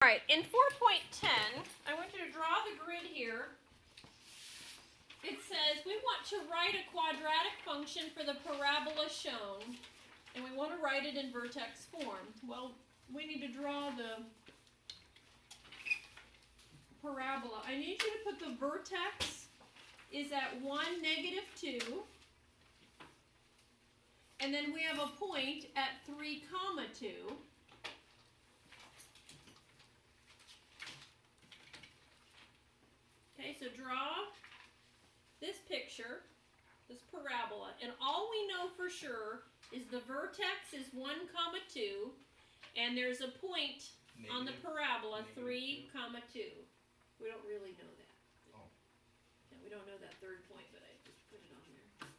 All right, in 4.10, I want you to draw the grid here. It says we want to write a quadratic function for the parabola shown, and we want to write it in vertex form. Well, we need to draw the parabola. I need you to put the vertex is at 1, -2, and then we have a point at 3, 2. Okay, so draw this picture, this parabola, and all we know for sure is the vertex is 1, 2, and there's a point on the parabola, 3, 2. We don't really know that. Oh. Yeah, we don't know that third point, but I just put it on there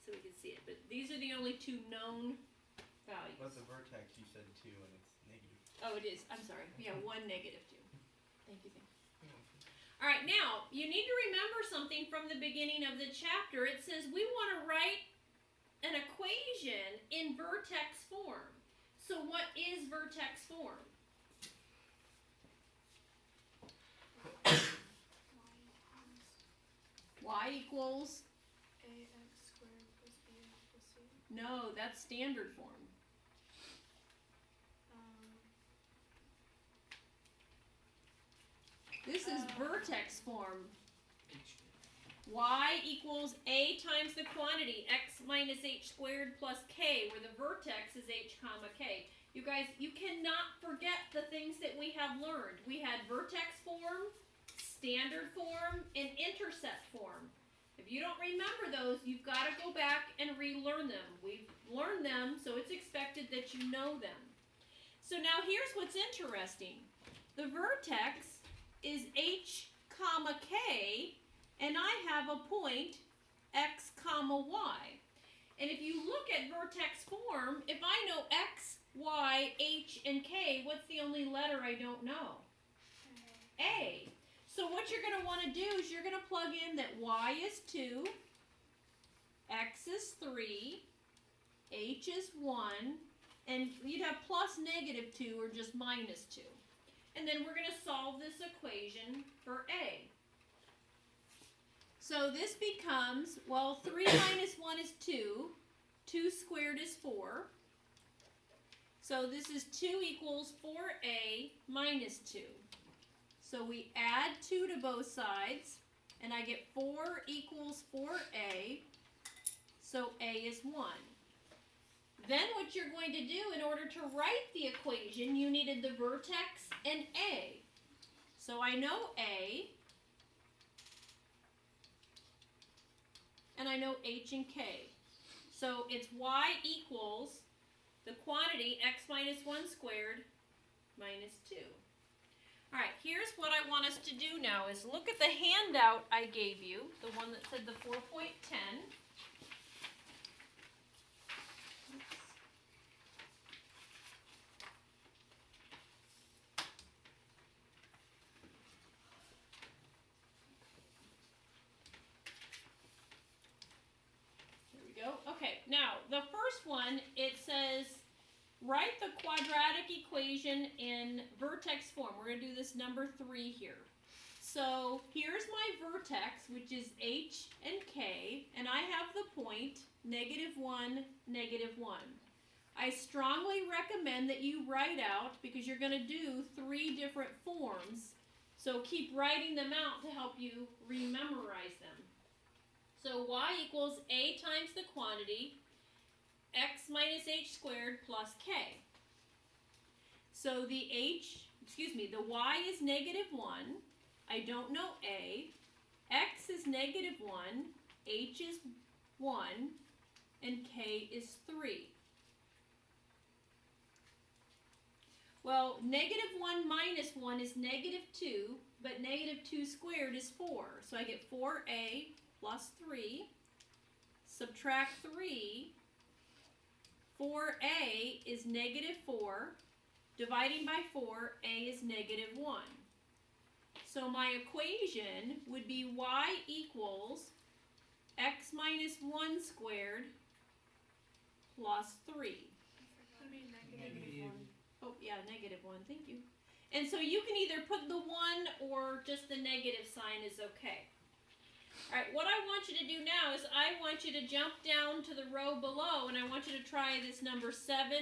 so we can see it. But these are the only two known values. But the vertex, you said 2, and it's negative. Oh, it is. I'm sorry. Yeah, 1, -2. Thank you. All right, now, you need to remember something from the beginning of the chapter. It says we want to write an equation in vertex form. So what is vertex form? Y equals? ax squared plus bx plus c. No, that's standard form. This is vertex form. Y equals a times the quantity, x minus h squared plus k, where the vertex is h comma k. You guys, you cannot forget the things that we have learned. We had vertex form, standard form, and intercept form. If you don't remember those, you've got to go back and relearn them. We've learned them, so it's expected that you know them. So now here's what's interesting. The vertex is h comma k, and I have a point x comma y. And if you look at vertex form, if I know x, y, h, and k, what's the only letter I don't know? A. So what you're going to want to do is you're going to plug in that y is 2, x is 3, h is 1, and you'd have plus -2 or just -2. And then we're going to solve this equation for a. So this becomes, well, 3 minus 1 is 2. 2 squared is 4. So this is 2 equals 4a minus 2. So we add 2 to both sides, and I get 4 equals 4a. So a is 1. Then what you're going to do in order to write the equation, you needed the vertex and a. So I know a, and I know h and k. So it's y equals the quantity x minus 1 squared minus 2. All right, here's what I want us to do now is look at the handout I gave you, the one that said the 4.10. Okay, now the first one, it says write the quadratic equation in vertex form. We're going to do this number 3 here. So here's my vertex, which is h and k, and I have the point -1, -1. I strongly recommend that you write out, because you're going to do 3 different forms, so keep writing them out to help you rememorize them. So y equals a times the quantity, x minus h squared plus k. So the y is -1. I don't know a. X is -1. H is 1. And k is 3. Well, -1 minus 1 is -2, but -2 squared is 4. So I get 4a plus 3, subtract 3, 4a is -4, dividing by 4, a is -1. So my equation would be y equals x minus 1 squared plus 3. That'd be -1. Oh, yeah, -1, thank you. And so you can either put the 1 or just the negative sign is okay. Alright, what I want you to do now is I want you to jump down to the row below and I want you to try this number 7,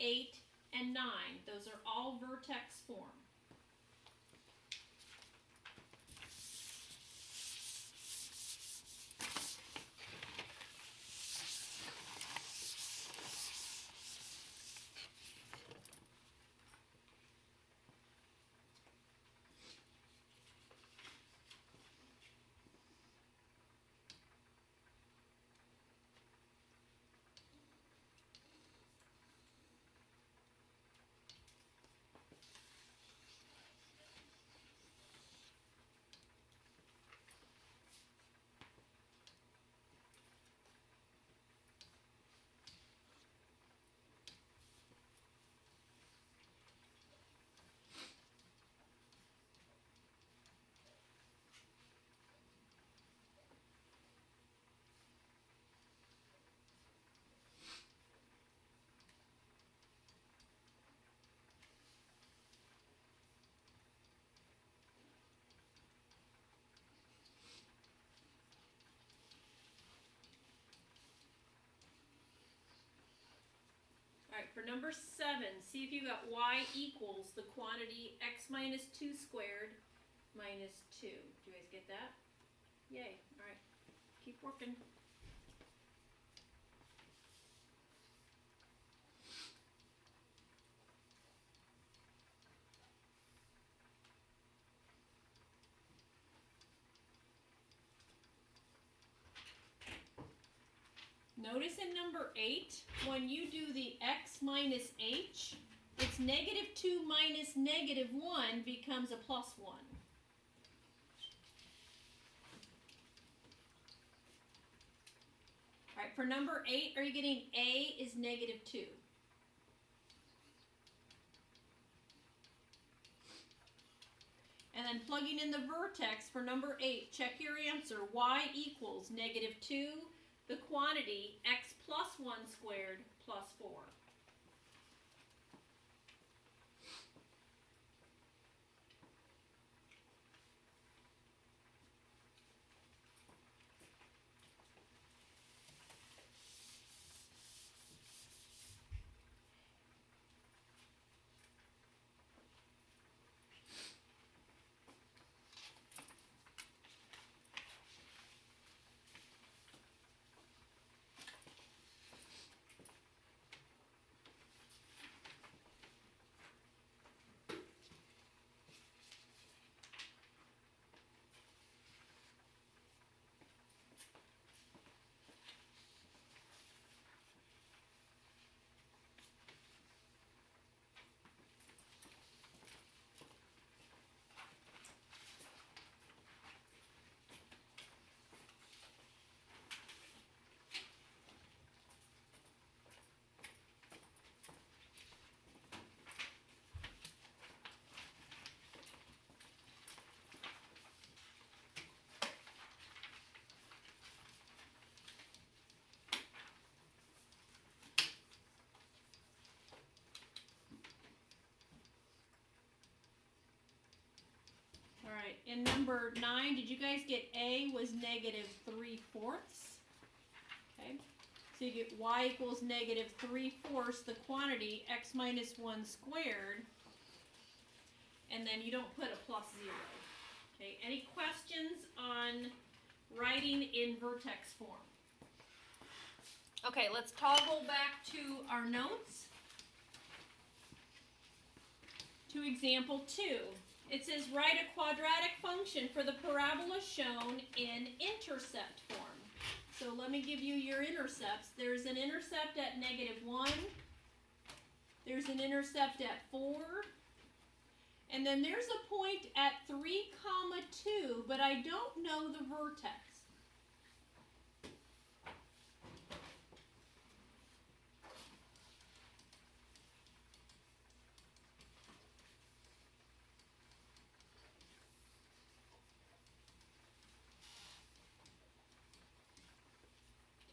8, and 9. Those are all vertex form. Alright, for number 7, see if you got y equals the quantity x minus 2 squared minus 2. Do you guys get that? Yay. Alright, keep working. Notice in number 8, when you do the x minus h, it's negative 2 minus negative 1 becomes a plus 1. Alright, for number 8, are you getting a is negative 2? And then plugging in the vertex for number 8, check your answer. Y equals negative 2. The quantity x plus 1 squared plus 4. Alright, in number 9, did you guys get a was negative 3/4? Okay, so you get y equals negative 3/4, the quantity x minus 1 squared, and then you don't put a plus 0. Okay, any questions on writing in vertex form? Okay, let's toggle back to our notes. To example 2. It says write a quadratic function for the parabola shown in intercept form. So let me give you your intercepts. There's an intercept at negative 1. There's an intercept at 4. And then there's a point at 3, 2, but I don't know the vertex.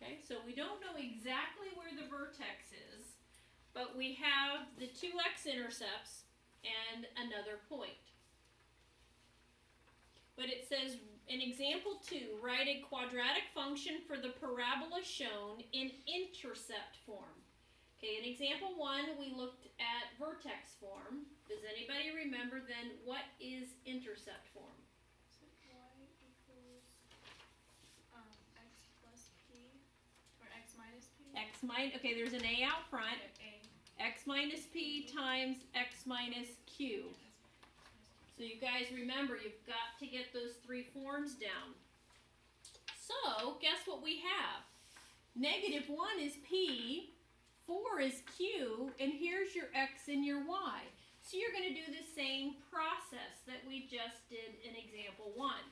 Okay, so we don't know exactly where the vertex is, but we have the two x-intercepts, and another point. But it says in example 2, write a quadratic function for the parabola shown in intercept form. Okay, in example 1, we looked at vertex form. Does anybody remember then what is intercept form? So y equals x plus p or x minus p. Okay, there's an a out front. Okay, X minus p times x minus q. So you guys remember, you've got to get those three forms down. So, guess what we have? -1 is p, 4 is q, and here's your x and your y. So you're going to do the same process that we just did in example 1.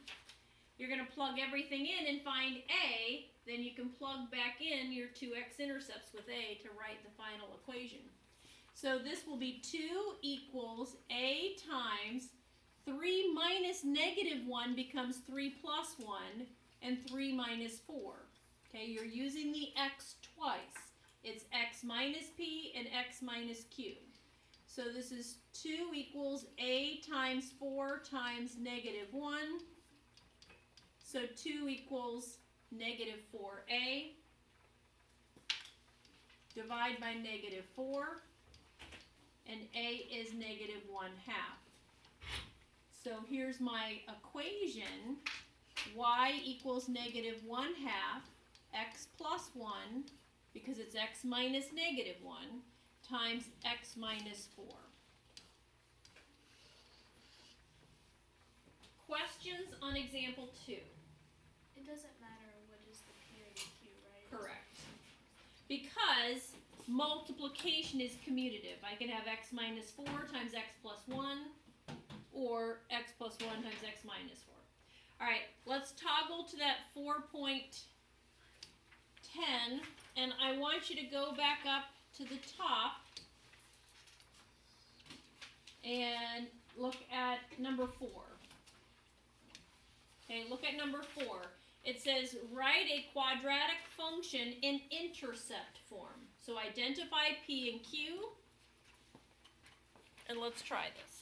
You're going to plug everything in and find a, then you can plug back in your 2x intercepts with a to write the final equation. So this will be 2 equals a times 3 minus -1 becomes 3 plus 1, and 3 minus 4. Okay, you're using the x twice. It's x minus p and x minus q. So this is 2 equals a times 4 times -1. So 2 equals -4a. Divide by -4. And a is -1/2. So here's my equation. Y equals -1/2 x plus 1, because it's x minus -1, times x minus 4. Questions on example 2? it doesn't matter what is the p or the q, right? Correct. Because multiplication is commutative. I can have x minus 4 times x plus 1, or x plus 1 times x minus 4. Alright, let's toggle to that 4.10, and I want you to go back up to the top and look at number 4. Okay, look at number 4. It says write a quadratic function in intercept form. So identify p and q, and let's try this.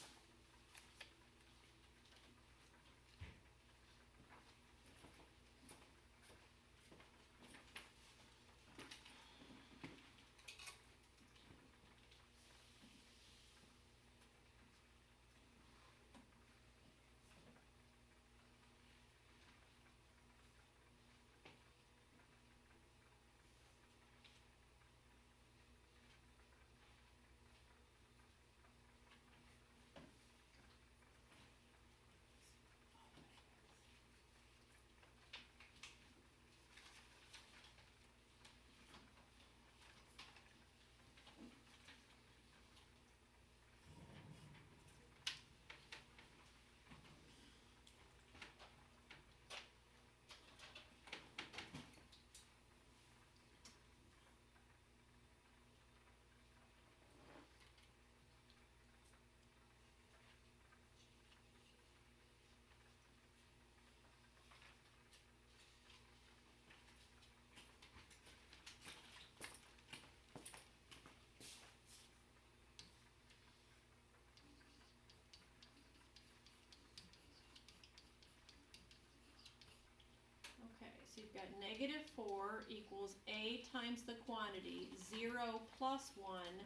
So you've got -4 equals a times the quantity, 0 plus 1,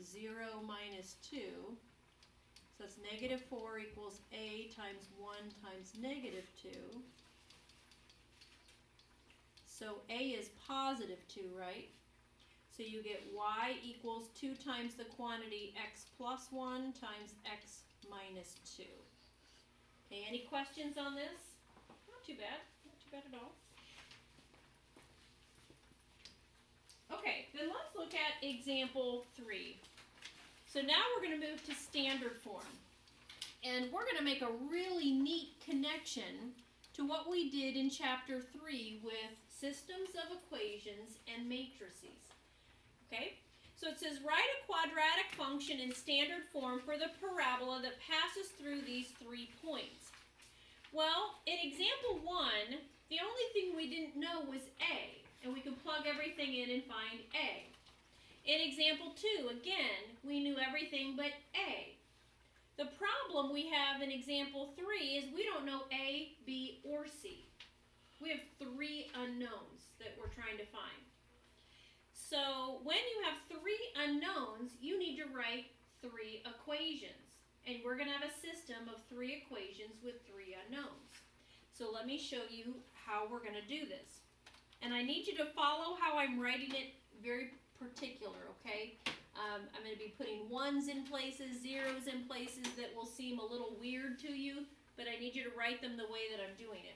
0 minus 2. So that's -4 equals a times 1 times -2. So a is positive 2, right? So you get y equals 2 times the quantity x plus 1 times x minus 2. Okay, any questions on this? Not too bad. Not too bad at all. Okay, then let's look at example 3. So now we're going to move to standard form. And we're going to make a really neat connection to what we did in chapter 3 with systems of equations and matrices. Okay, so it says write a quadratic function in standard form for the parabola that passes through these 3 points. Well, in example 1, the only thing we didn't know was a. And we can plug everything in and find a. In example 2, again, we knew everything but a. The problem we have in example 3 is we don't know A, B, or C. We have 3 unknowns that we're trying to find. So when you have 3 unknowns, you need to write 3 equations. And we're going to have a system of 3 equations with 3 unknowns. So let me show you how we're going to do this. And I need you to follow how I'm writing it very particular, okay? I'm going to be putting 1s in places, 0s in places that will seem a little weird to you, but I need you to write them the way that I'm doing it.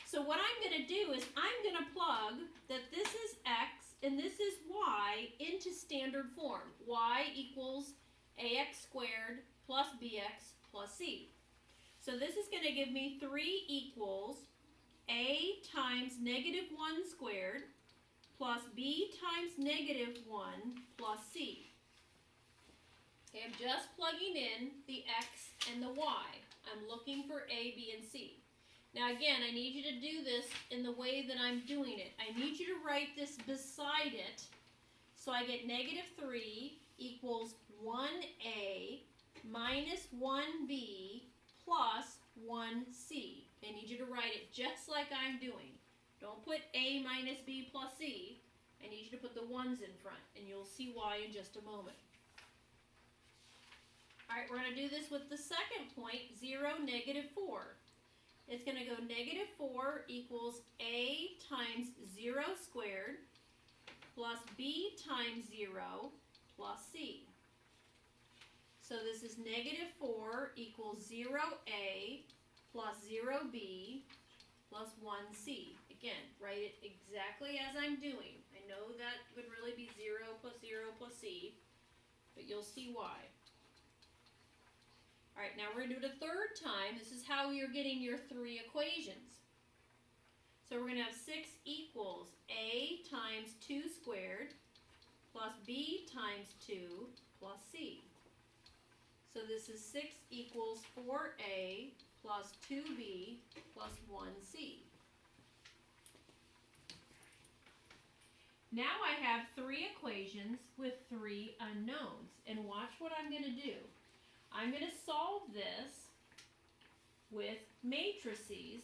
So what I'm going to do is I'm going to plug that this is x and this is y into standard form. Y equals ax squared plus bx plus c. So this is going to give me 3 equals a times negative 1 squared plus b times negative 1 plus c. Okay, I'm just plugging in the x and the y. I'm looking for a, b, and c. Now again, I need you to do this in the way that I'm doing it. I need you to write this beside it. So I get negative 3 equals 1a minus 1b plus 1c. I need you to write it just like I'm doing. Don't put a minus b plus c. I need you to put the 1's in front, and you'll see why in just a moment. Alright, we're going to do this with the second point, 0, negative 4. It's going to go negative 4 equals a times 0 squared plus b times 0 plus c. So this is negative 4 equals 0a plus 0b plus 1c. Again, write it exactly as I'm doing. I know that would really be 0 plus c, but you'll see why. Alright, now we're going to do it a third time. This is how you're getting your 3 equations. So we're going to have 6 equals a times 2 squared plus b times 2 plus c. So this is 6 equals 4a plus 2b plus 1c. Now I have 3 equations with 3 unknowns. And watch what I'm going to do. I'm going to solve this with matrices.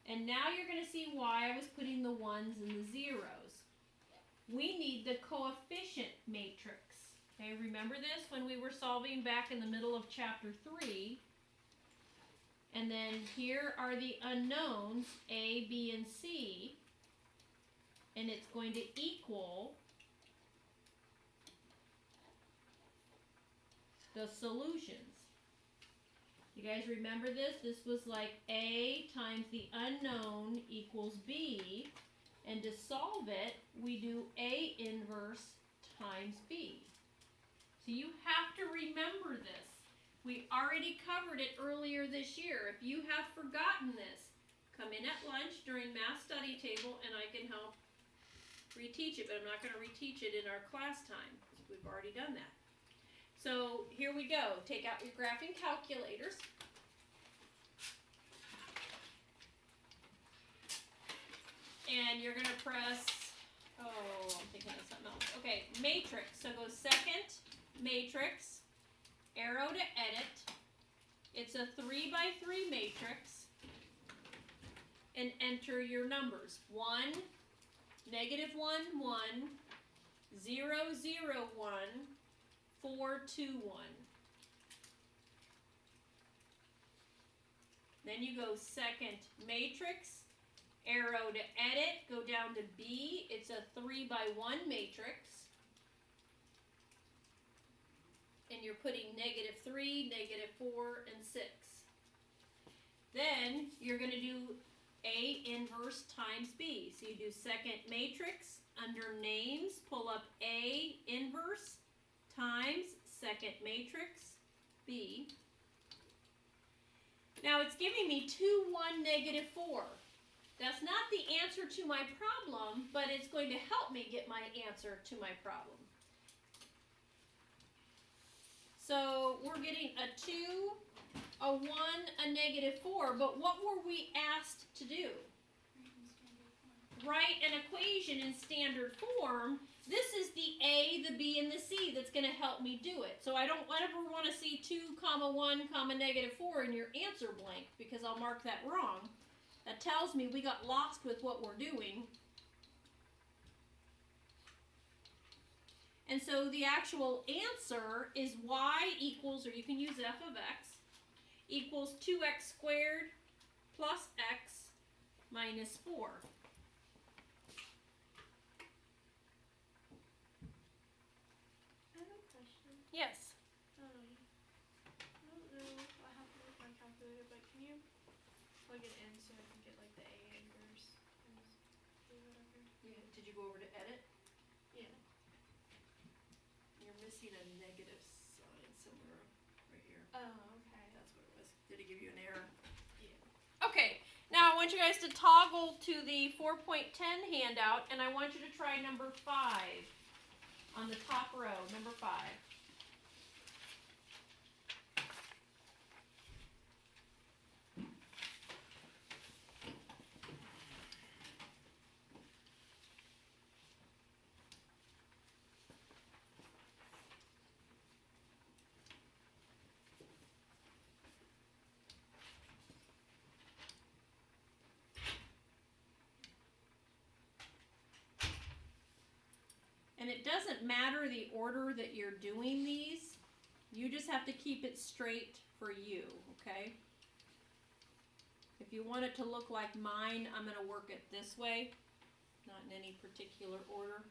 And now you're going to see why I was putting the 1's and the 0's. We need the coefficient matrix. Okay, remember this when we were solving back in the middle of chapter 3. And then here are the unknowns, a, b, and c. And it's going to equal the solutions. You guys remember this? This was like a times the unknown equals b. And to solve it, we do a inverse times b. So you have to remember this. We already covered it earlier this year. If you have forgotten this, come in at lunch during math study table and I can help reteach it, but I'm not going to reteach it in our class time because we've already done that. So here we go. Take out your graphing calculators. And you're going to press, oh, I'm thinking of something else. Okay, matrix. So go second, matrix, arrow to edit. It's a 3 by 3 matrix. And enter your numbers. 1, negative 1, 1, 0, 0, 1, 4, 2, 1. Then you go second matrix, arrow to edit, go down to B. It's a 3 by 1 matrix. And you're putting negative 3, negative 4, and 6. Then you're going to do A inverse times B. So you do second matrix, under names, pull up A inverse times second matrix, B. Now it's giving me 2, 1, negative 4. That's not the answer to my problem, but it's going to help me get my answer to my problem. So we're getting a 2, a 1, a negative 4, but what were we asked to do? Write an equation in standard form, this is the A, the B, and the C that's going to help me do it. So I don't ever want to see 2, 1, -4 in your answer blank because I'll mark that wrong. That tells me we got lost with what we're doing. And so the actual answer is y equals, or you can use f of x, equals 2x squared plus x minus 4. I have a question. Yes. I don't know what happened with my calculator, but can you plug it in so I can get like the A inverse times or whatever? Yeah. Did you go over to edit? Yeah. You're missing a negative sign somewhere right here. Oh, okay. That's what it was. Did it give you an error? Yeah. Okay. Now I want you guys to toggle to the 4.10 handout, and I want you to try number 5 on the top row. Number 5. And it doesn't matter the order that you're doing these. You just have to keep it straight for you, okay? If you want it to look like mine, I'm going to work it this way, not in any particular order.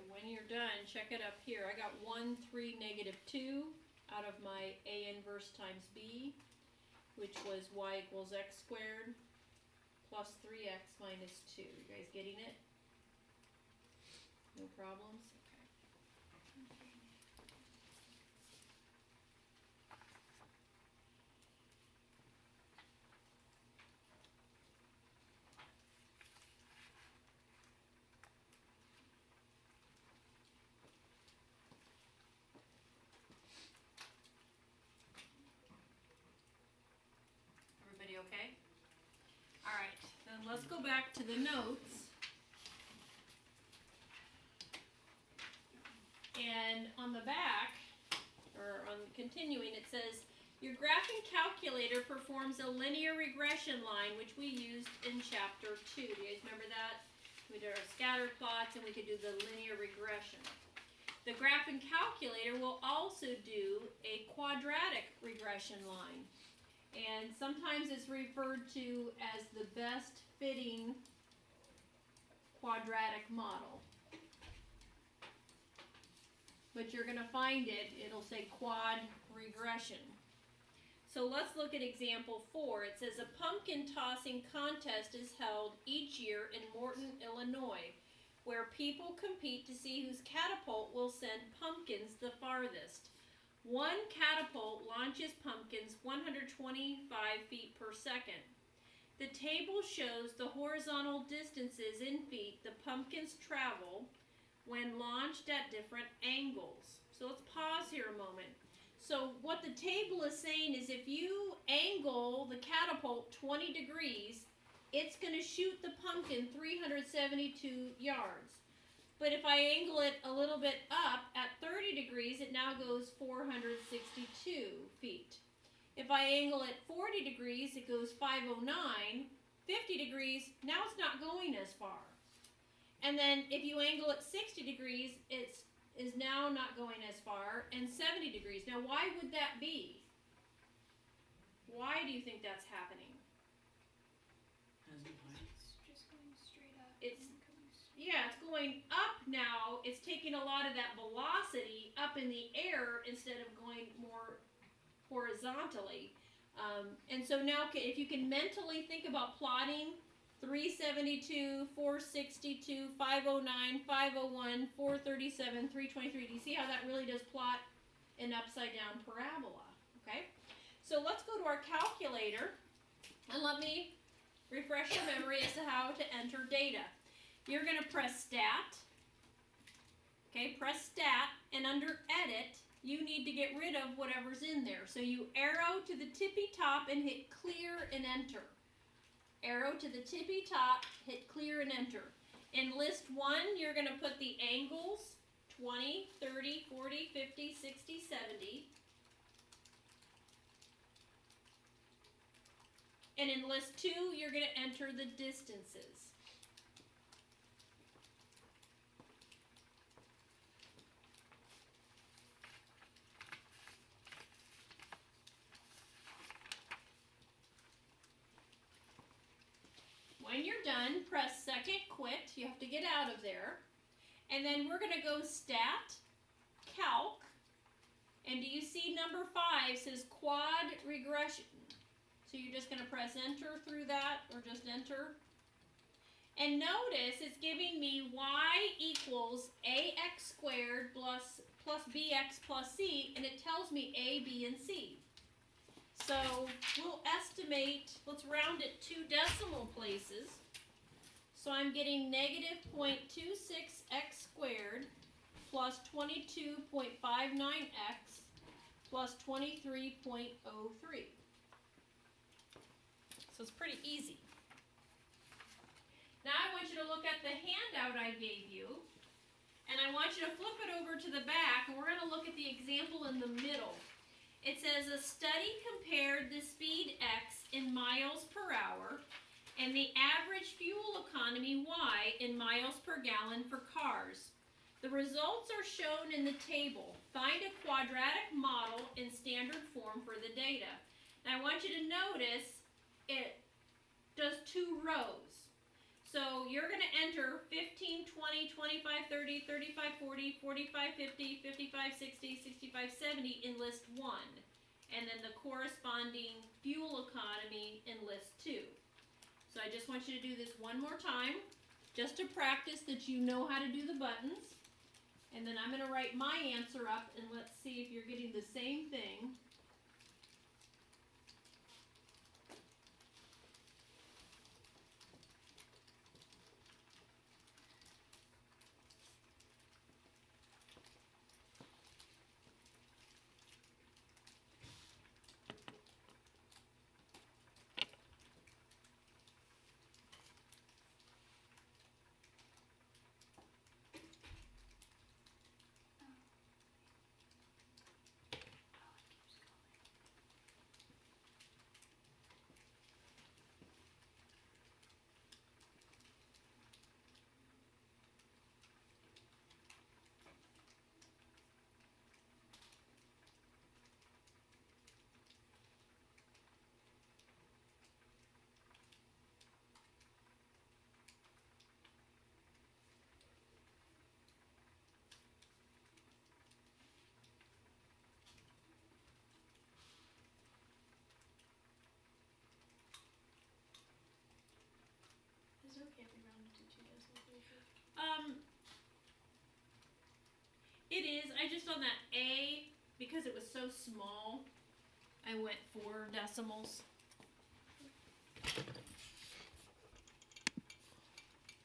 When you're done, check it up here. I got 1, 3, -2 out of my A inverse times B, which was y equals x squared plus 3x minus 2. You guys getting it? No problems? Okay. Everybody okay? All right, then let's go back to the notes. And on the back, or on continuing, it says, your graphing calculator performs a linear regression line, which we used in chapter 2. Do you guys remember that? We did our scatter plots and we could do the linear regression. The graphing calculator will also do a quadratic regression line. And sometimes it's referred to as the best fitting quadratic model. But you're going to find it'll say quad regression. So let's look at example 4. It says a pumpkin tossing contest is held each year in Morton, Illinois, where people compete to see whose catapult will send pumpkins the farthest. One catapult launches pumpkins 125 feet per second. The table shows the horizontal distances in feet the pumpkins travel when launched at different angles. So let's pause here a moment. So what the table is saying is if you angle the catapult 20 degrees, it's going to shoot the pumpkin 372 yards. But if I angle it a little bit up at 30 degrees, it now goes 462 feet. If I angle it 40 degrees, it goes 509. 50 degrees, now it's not going as far. And then if you angle it 60 degrees, it is now not going as far, and 70 degrees. Now, why would that be? Why do you think that's happening? It's just going straight up. It's and coming straight. Yeah, it's going up now. It's taking a lot of that velocity up in the air instead of going more horizontally. And so now if you can mentally think about plotting 372, 462, 509, 501, 437, 323. Do you see how that really does plot an upside down parabola? Okay? So let's go to our calculator and let me refresh your memory as to how to enter data. You're going to press stat. Okay, press stat, and under edit, you need to get rid of whatever's in there. So you arrow to the tippy top and hit clear and enter. Arrow to the tippy top, hit clear and enter. In list 1, you're going to put the angles 20, 30, 40, 50, 60, 70. And in list 2, you're going to enter the distances. When you're done, press second quit. You have to get out of there. And then we're going to go stat, calc. And do you see number 5 says quad regression? So you're just going to press enter through that, or just enter. And notice it's giving me y equals ax squared plus bx plus c, and it tells me a, b, and c. So we'll estimate, let's round it 2 decimal places. So I'm getting negative 0.26x squared plus 22.59x plus 23.03. So it's pretty easy. Now I want you to look at the handout I gave you, and I want you to flip it over to the back, and we're going to look at the example in the middle. It says a study compared the speed x in miles per hour and the average fuel economy y in miles per gallon for cars. The results are shown in the table. Find a quadratic model in standard form for the data. Now I want you to notice it does 2 rows. So you're going to enter 15, 20, 25, 30, 35, 40, 45, 50, 55, 60, 65, 70 in list 1. And then the corresponding fuel economy in list 2. So I just want you to do this one more time, just to practice that you know how to do the buttons. And then I'm going to write my answer up, and let's see if you're getting the same thing. It is. I just on that A, because it was so small, I went 4 decimals.